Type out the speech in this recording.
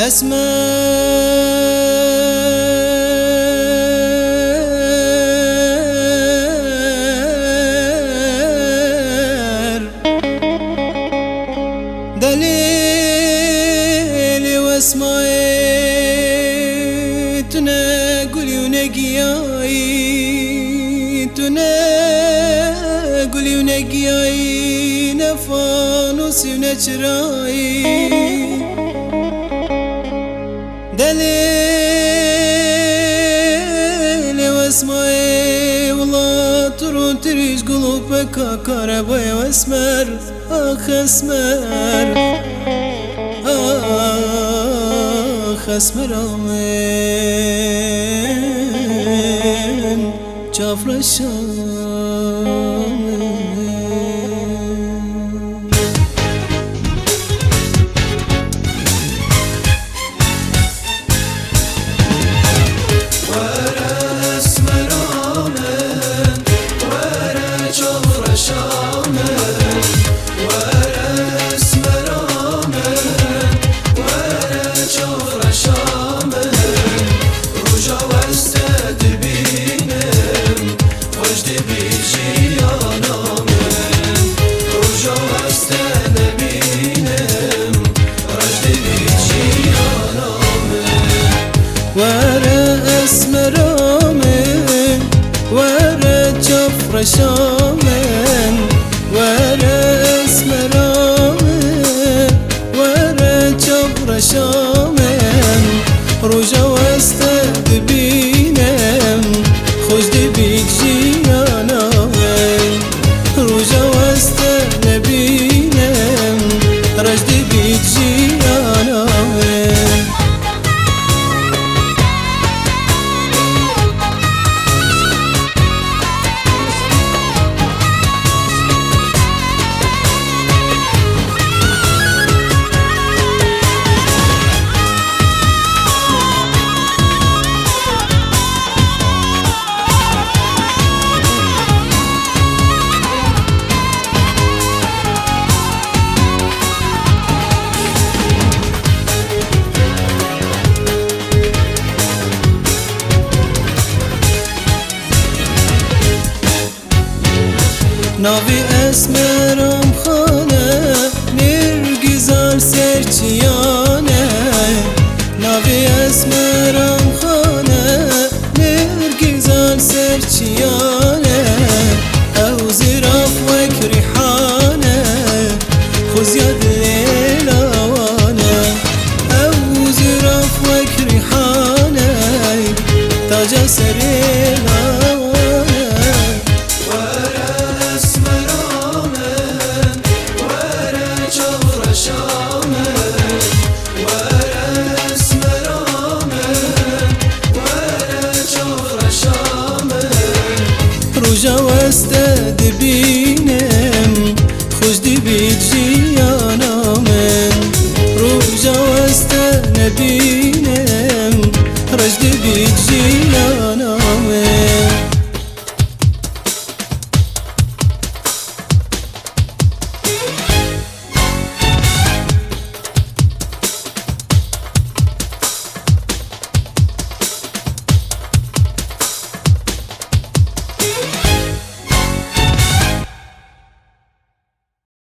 أسمر دليلي واسمعي تناقلي ونقياي تناقلي ونقياي نفانوسي ونجراي دليلي واسمعي والله ترون تريج قلوبك كهرباء واسمر اخ اسمر اخ اسمر آمين جافر الشام شامن ورا اسمرامن ورا جبر شامن روجا واستد بینم خوش دبیک جیانم روجا واستد بینم رج دبیک جیانم ناوی اسمرم خانه نرگزار سرچیانه ناوی اسمرم خانه نرگزار سرچیانه